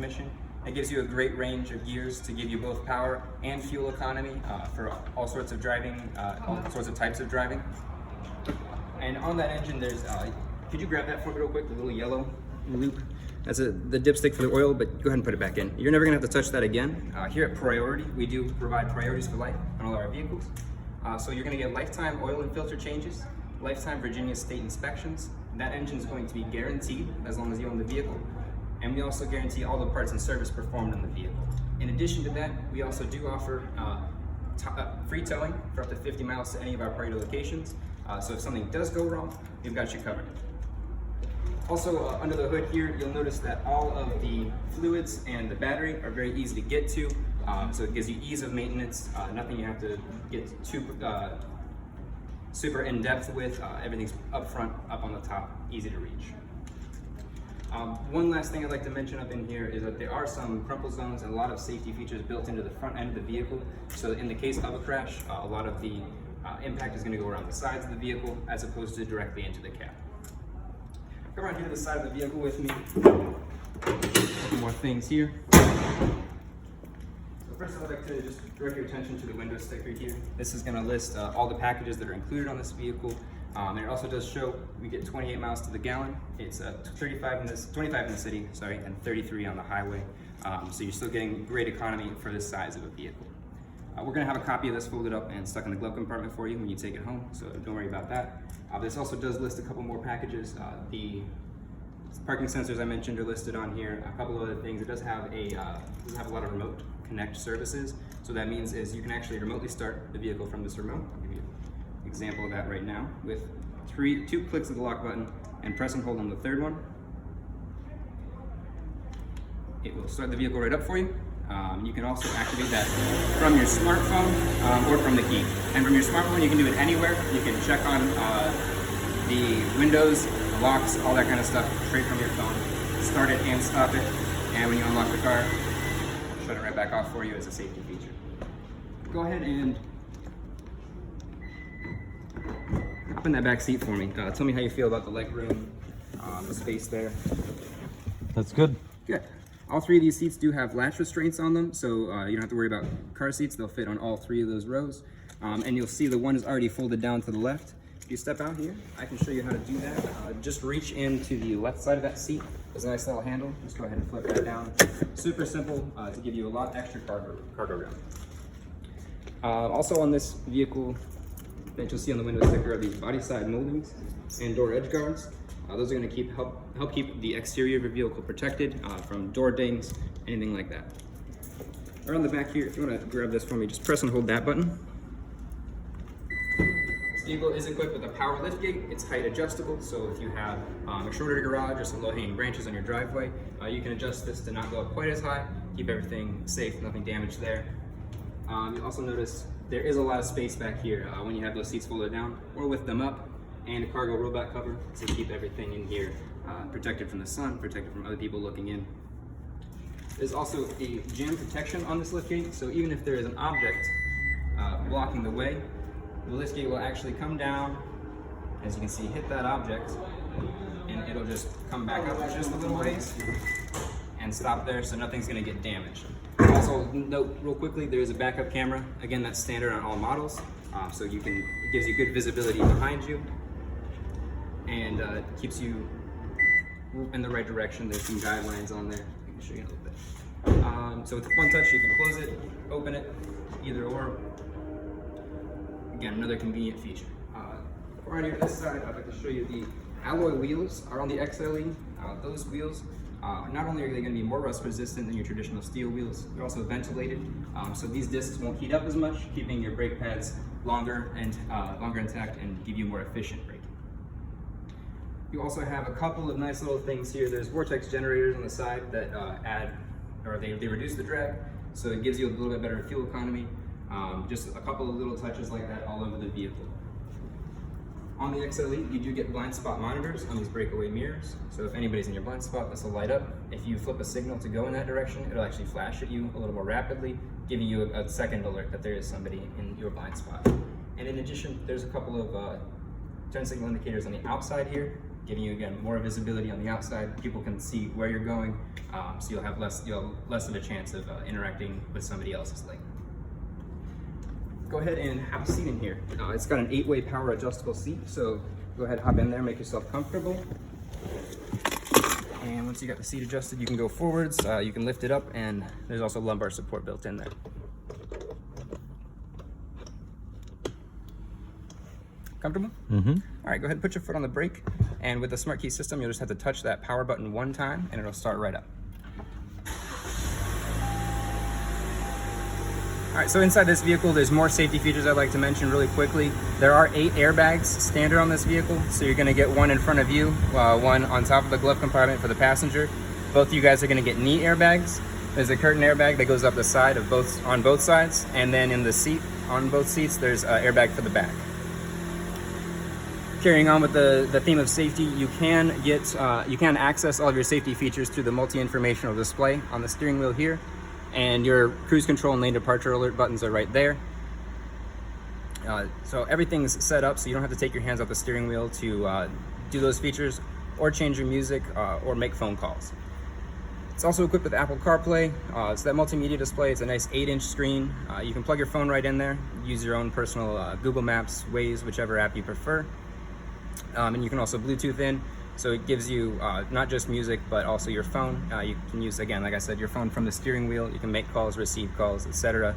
transmission. It gives you a great range of gears to give you both power and fuel economy for all sorts of driving, all sorts of types of driving. And on that engine, there's, could you grab that for me real quick, the little yellow loop? That's the dipstick for the oil, but go ahead and put it back in. You're never gonna have to touch that again. Here at Priority, we do provide priorities for life on all our vehicles. So you're gonna get lifetime oil and filter changes, lifetime Virginia state inspections. That engine is going to be guaranteed as long as you own the vehicle. And we also guarantee all the parts and service performed on the vehicle. In addition to that, we also do offer free towing for up to 50 miles to any of our priority locations. So if something does go wrong, we've got you covered. Also, under the hood here, you'll notice that all of the fluids and the battery are very easy to get to. So it gives you ease of maintenance, nothing you have to get too super in depth with. Everything's up front, up on the top, easy to reach. One last thing I'd like to mention up in here is that there are some crumple zones and a lot of safety features built into the front end of the vehicle. So in the case of a crash, a lot of the impact is going to go around the sides of the vehicle as opposed to directly into the cab. Come around here to the side of the vehicle with me. A couple more things here. So first I'd like to just direct your attention to the window sticker here. This is going to list all the packages that are included on this vehicle. And it also does show we get 28 miles to the gallon. It's 25 in the city, sorry, and 33 on the highway. So you're still getting great economy for this size of a vehicle. We're going to have a copy of this folded up and stuck in the glove compartment for you when you take it home, so don't worry about that. This also does list a couple more packages. The parking sensors I mentioned are listed on here. A couple of other things. It does have a lot of remote connect services. So that means is you can actually remotely start the vehicle from this remote. I'll give you an example of that right now with two clicks of the lock button and press and hold on the third one. It will start the vehicle right up for you. You can also activate that from your smartphone or from the key. And from your smartphone, you can do it anywhere. You can check on the windows, the locks, all that kind of stuff straight from your phone. Start it and stop it. And when you unlock the car, shut it right back off for you as a safety feature. Go ahead and hop in that back seat for me. Tell me how you feel about the leg room, the space there. That's good. Good. All three of these seats do have latch restraints on them, so you don't have to worry about car seats. They'll fit on all three of those rows. And you'll see the one is already folded down to the left. If you step out here, I can show you how to do that. Just reach into the left side of that seat. There's a nice little handle. Just go ahead and flip that down. Super simple to give you a lot extra cargo room. Also on this vehicle that you'll see on the window sticker are these body side moldings and door edge guards. Those are going to help keep the exterior of your vehicle protected from door dings, anything like that. Around the back here, if you want to grab this for me, just press and hold that button. This vehicle is equipped with a power lift gate. It's height adjustable, so if you have a shorter garage or some low-hanging branches on your driveway, you can adjust this to not go up quite as high, keep everything safe, nothing damaged there. You'll also notice there is a lot of space back here when you have those seats folded down or with them up, and a cargo robot cover to keep everything in here protected from the sun, protected from other people looking in. There's also a jam protection on this liftgate, so even if there is an object blocking the way, the liftgate will actually come down, as you can see, hit that object, and it'll just come back up just a little ways and stop there, so nothing's going to get damaged. Also, note real quickly, there is a backup camera. Again, that's standard on all models, so it gives you good visibility behind you. And keeps you in the right direction. There's some guidelines on there. I can show you a little bit. So with one touch, you can close it, open it, either or. Again, another convenient feature. Right here to this side, I'd like to show you the alloy wheels are on the XLE. Those wheels, not only are they going to be more rust resistant than your traditional steel wheels, they're also ventilated. So these discs won't heat up as much, keeping your brake pads longer intact and give you more efficient braking. You also have a couple of nice little things here. There's vortex generators on the side that they reduce the drag, so it gives you a little bit better fuel economy. Just a couple of little touches like that all over the vehicle. On the XLE, you do get blind spot monitors on these breakaway mirrors. So if anybody's in your blind spot, this will light up. If you flip a signal to go in that direction, it'll actually flash at you a little more rapidly, giving you a second alert that there is somebody in your blind spot. And in addition, there's a couple of turn signal indicators on the outside here. giving you again more visibility on the outside. People can see where you're going, so you'll have less of a chance of interacting with somebody else's leg. Go ahead and have a seat in here. It's got an 8-way power adjustable seat, so go ahead, hop in there, make yourself comfortable. And once you got the seat adjusted, you can go forwards, you can lift it up, and there's also lumbar support built in there. Comfortable? Mm-hmm. All right, go ahead and put your foot on the brake, and with the smart key system, you'll just have to touch that power button one time, and it'll start right up. All right, so inside this vehicle, there's more safety features I'd like to mention really quickly. There are 8 airbags standard on this vehicle, so you're gonna get one in front of you, one on top of the glove compartment for the passenger. Both of you guys are gonna get knee airbags. There's a curtain airbag that goes up the side of on both sides, and then in the seat, on both seats, there's an airbag for the back. Carrying on with the theme of safety, you can access all of your safety features through the multi-informational display on the steering wheel here. And your cruise control and lane departure alert buttons are right there. So everything's set up so you don't have to take your hands off the steering wheel to do those features or change your music or make phone calls. It's also equipped with Apple CarPlay. So that multimedia display, it's a nice 8-inch screen. You can plug your phone right in there, use your own personal Google Maps, Waze, whichever app you prefer. And you can also Bluetooth in. So it gives you not just music, but also your phone. You can use, again, like I said, your phone from the steering wheel. You can make calls, receive calls, etc.,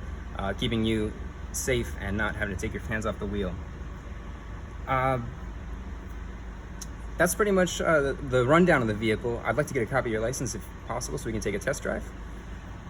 keeping you safe and not having to take your hands off the wheel. That's pretty much the rundown of the vehicle. I'd like to get a copy of your license if possible so we can take a test drive.